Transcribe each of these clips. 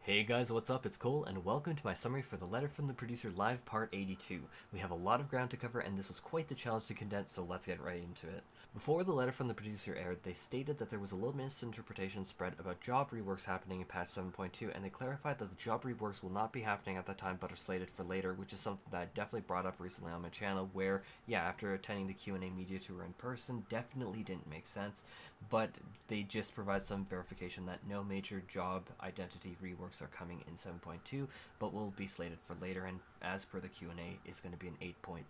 Hey guys, what's up? It's Cole, and welcome to my summary for the Letter from the Producer Live Part 82. We have a lot of ground to cover, and this was quite the challenge to condense, so let's get right into it. Before the Letter from the Producer aired, they stated that there was a little misinterpretation spread about job reworks happening in patch 7.2, and they clarified that the job reworks will not be happening at that time, but are slated for later, which is something that I definitely brought up recently on my channel, where, yeah, after attending the Q&A media tour in person, definitely didn't make sense, but they just provide some verification that no major job identity reworks are coming in 7.2, but will be slated for later, and as per the Q&A, is going to be an 8.0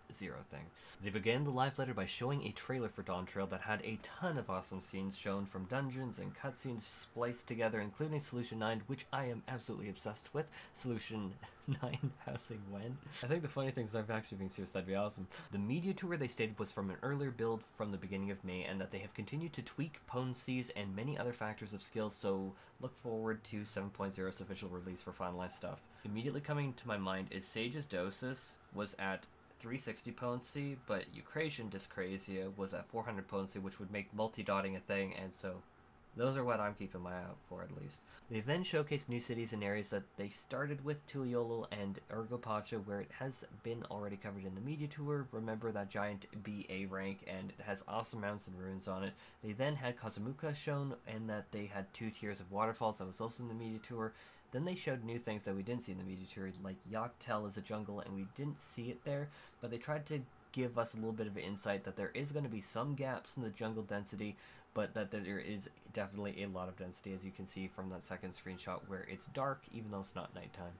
thing. They began the live letter by showing a trailer for Dawntrail that had a ton of awesome scenes shown from dungeons and cutscenes spliced together, including Solution 9, which I am absolutely obsessed with. Solution 9 housing when? I think the funny thing is I'm actually being serious, that'd be awesome. The media tour they stated was from an earlier build from the beginning of May, and that they have continued to tweak potencies and many other factors of skill, so look forward to 7.0's official release for finalized stuff. Immediately coming to my mind is Sage's Dosis was at 360 potency, but Eucrasian Dyscrasia was at 400 potency, which would make multi-dotting a thing, and so those are what I'm keeping my eye out for, at least. They then showcased new cities and areas that they started with Tuliolul and Ergopacha, where it has been already covered in the media tour. Remember that giant BA rank, and it has awesome mountains and ruins on it. They then had Kazumuka shown, and that they had 2 tiers of waterfalls. That was also in the media tour. Then they showed new things that we didn't see in the media tour, like Yaktel is a jungle, and we didn't see it there, but they tried to give us a little bit of insight that there is going to be some gaps in the jungle density, but that there is definitely a lot of density, as you can see from that second screenshot where it's dark even though it's not nighttime.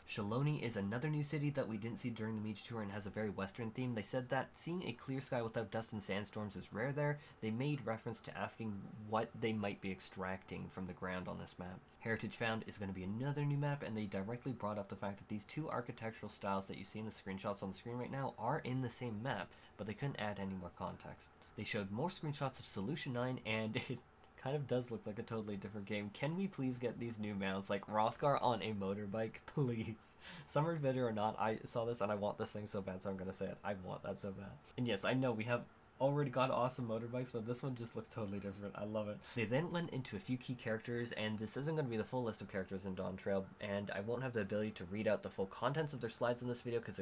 Shaaloani is another new city that we didn't see during the media tour and has a very western theme. They said that seeing a clear sky without dust and sandstorms is rare there. They made reference to asking what they might be extracting from the ground on this map. Heritage Found is going to be another new map, and they directly brought up the fact that these 2 architectural styles that you see in the screenshots on the screen right now are in the same map, but they couldn't add any more context. They showed more screenshots of Solution 9, and it kind of does look like a totally different game. Can we please get these new mounts, like Rothgar on a motorbike, please? Summer video or not, I saw this and I want this thing so bad, so I'm gonna say it. I want that so bad. And yes, I know we have already got awesome motorbikes, but this one just looks totally different. I love it. They then went into a few key characters, and this isn't going to be the full list of characters in Dawntrail, and I won't have the ability to read out the full contents of their slides in this video because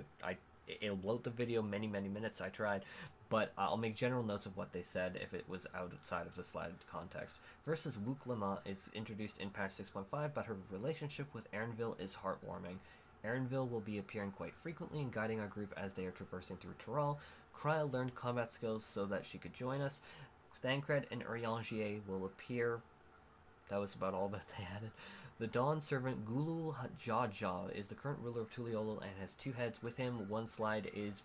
it'll bloat the video many minutes. I tried, but I'll make general notes of what they said if it was outside of the slide context. First is Glamour is introduced in patch 6.5, but her relationship with Erinville is heartwarming. Erinville will be appearing quite frequently and guiding our group as they are traversing through Tural. Krya learned combat skills so that she could join us. Thancred and Uriangier will appear. That was about all that they added. The Dawn servant Gulul Jaja is the current ruler of Tuliolul and has 2 heads with him. One side is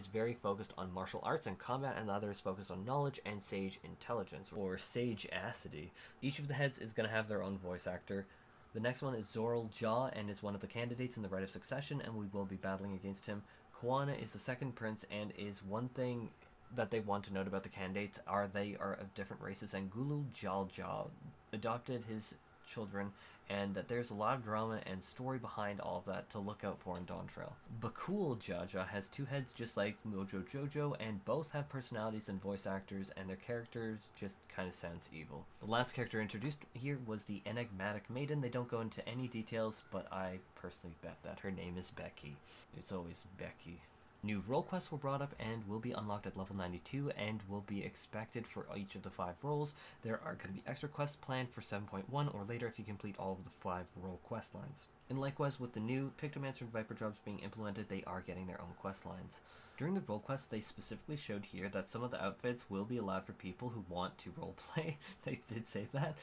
very focused on martial arts and combat, and the other is focused on knowledge and sage intelligence, or sage-acity. Each of the heads is going to have their own voice actor. The next one is Zoral Ja, and is one of the candidates in the Rite of Succession, and we will be battling against him. Koana is the second prince, and is one thing that they want to note about the candidates they are of different races, and Gulul Jalja adopted his children, and that there's a lot of drama and story behind all of that to look out for in Dawntrail. Bicolored Jaja has 2 heads just like Mojo Jojo, and both have personalities and voice actors, and their characters just kind of sounds evil. The last character introduced here was the Enigmatic Maiden. They don't go into any details, but I personally bet that her name is Becky. It's always Becky. New role quests were brought up and will be unlocked at level 92 and will be expected for each of the 5 roles. There are going to be extra quests planned for 7.1 or later if you complete all of the 5 role quest lines. And likewise with the new Pictomancer and Viper jobs being implemented, they are getting their own quest lines. During the role quests, they specifically showed here that some of the outfits will be allowed for people who want to roleplay. They did say that,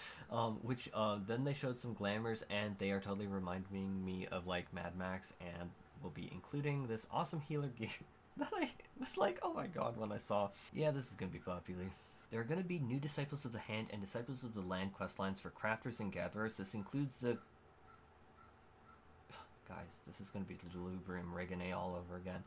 then they showed some glamours, and they are totally reminding me of like Mad Max, and will be including this awesome healer gear that I was like, oh my god, when I saw. Yeah, this is going to be popular. There are going to be new Disciples of the Hand and Disciples of the Land questlines for crafters and gatherers. This includes the... Guys, this is going to be the Delubrium Regane all over again.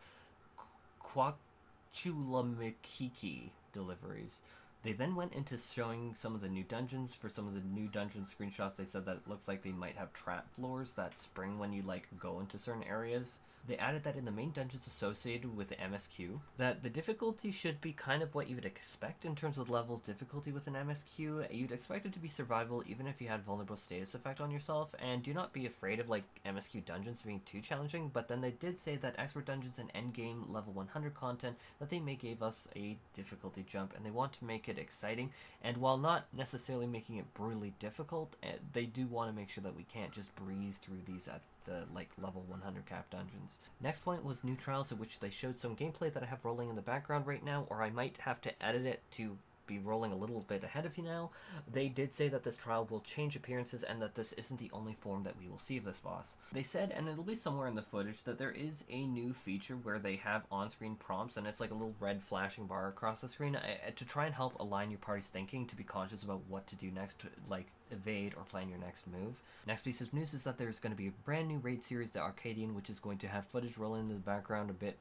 Quachulamikiki deliveries. They then went into showing some of the new dungeons. For some of the new dungeon screenshots, they said that it looks like they might have trap floors that spring when you like go into certain areas. They added that in the main dungeons associated with the MSQ, that the difficulty should be kind of what you would expect in terms of level of difficulty with an MSQ. You'd expect it to be survival even if you had vulnerable status effect on yourself, and do not be afraid of like MSQ dungeons being too challenging. But then they did say that expert dungeons and endgame level 100 content, that they may give us a difficulty jump, and they want to make it exciting. And while not necessarily making it brutally difficult, they do want to make sure that we can't just breeze through these at the like level 100 cap dungeons. Next point was new trials, in which they showed some gameplay that I have rolling in the background right now, or I might have to edit it to be rolling a little bit ahead of you now. They did say that this trial will change appearances and that this isn't the only form that we will see of this boss. They said, and it'll be somewhere in the footage, that there is a new feature where they have on-screen prompts, and it's like a little red flashing bar across the screen to try and help align your party's thinking to be conscious about what to do next, to like evade or plan your next move. Next piece of news is that there's going to be a brand new raid series, the Arcadion, which is going to have footage rolling in the background a bit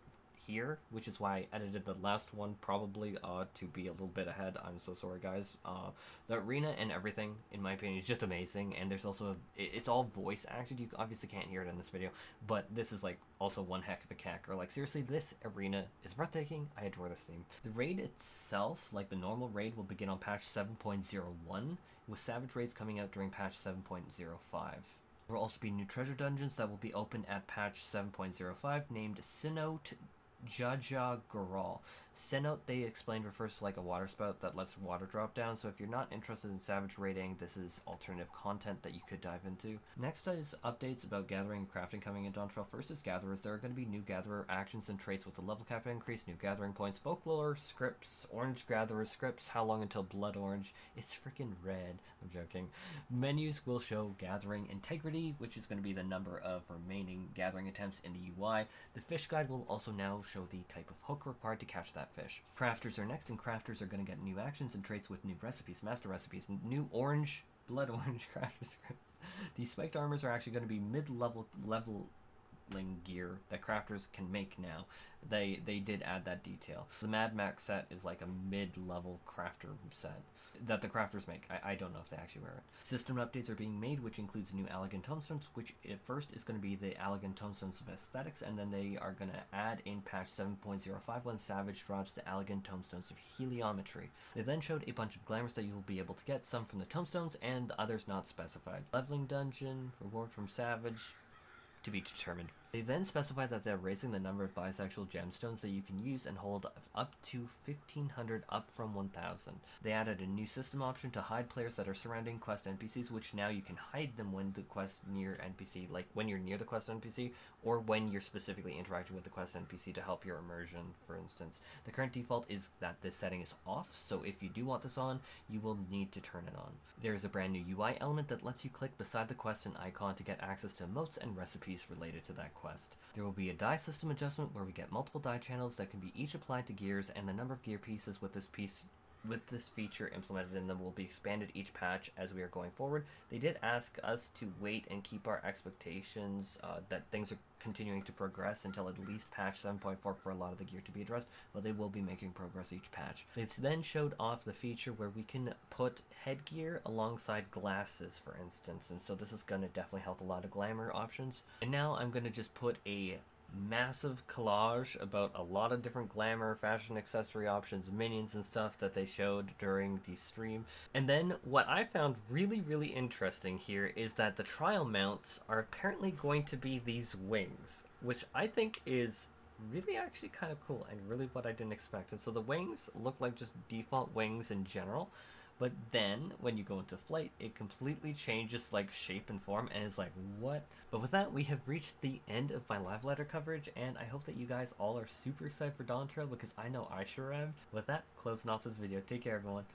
here, which is why I edited the last one probably to be a little bit ahead. I'm so sorry, guys. The arena and everything, in my opinion, is just amazing, and there's also it's all voice acted. You obviously can't hear it in this video, but this is like also one heck of a cacker. Like seriously, this arena is breathtaking. I adore this theme. The raid itself, like the normal raid, will begin on patch 7.01, with savage raids coming out during patch 7.05. There will also be new treasure dungeons that will be open at patch 7.05, named Cenote Jaja Goral. Cenote, they explained, refers to like a water spout that lets water drop down, so if you're not interested in savage raiding, this is alternative content that you could dive into. Next is updates about gathering and crafting coming in Dawntrail. First is gatherers. There are going to be new gatherer actions and traits with the level cap increase, new gathering points, folklore, scripts, orange gatherer scripts, how long until blood orange. It's freaking red. I'm joking. Menus will show gathering integrity, which is going to be the number of remaining gathering attempts in the UI. The fish guide will also now show the type of hook required to catch that fish. Crafters are next, and crafters are going to get new actions and traits with new recipes, master recipes, new orange, blood orange crafter scripts. These spiked armors are actually going to be mid-level leveling gear that crafters can make now. They did add that detail. The Mad Max set is like a mid-level crafter set that the crafters make. I don't know if they actually wear it. System updates are being made, which includes new elegant tomestones, which at first is going to be the elegant tomestones of aesthetics, and then they are going to add in patch 7.05 when Savage drops the elegant tomestones of heliometry. They then showed a bunch of glamours that you will be able to get, some from the tomestones and the others not specified. Leveling dungeon, reward from Savage, to be determined. They then specified that they're raising the number of bisexual gemstones that you can use and hold up to 1,500, up from 1,000. They added a new system option to hide players that are surrounding quest NPCs, which now you can hide them when the quest near NPC, like when you're near the quest NPC, or when you're specifically interacting with the quest NPC to help your immersion, for instance. The current default is that this setting is off, so if you do want this on, you will need to turn it on. There is a brand new UI element that lets you click beside the quest and icon to get access to emotes and recipes related to that quest. There will be a die system adjustment where we get multiple die channels that can be each applied to gears, and the number of gear pieces with this feature implemented in them will be expanded each patch as we are going forward. They did ask us to wait and keep our expectations that things are continuing to progress until at least patch 7.4 for a lot of the gear to be addressed, but they will be making progress each patch. They then showed off the feature where we can put headgear alongside glasses, for instance, and so this is going to definitely help a lot of glamour options. And now I'm going to just put a massive collage about a lot of different glamour, fashion, accessory options, minions and stuff that they showed during the stream. And then what I found really, really interesting here is that the trial mounts are apparently going to be these wings, which I think is really actually kind of cool and really what I didn't expect. And so the wings look like just default wings in general, but then when you go into flight, it completely changes like shape and form and is like, what? But with that, we have reached the end of my live letter coverage, and I hope that you guys all are super excited for Dawntrail, because I know I sure am. With that, closing off this video. Take care, everyone.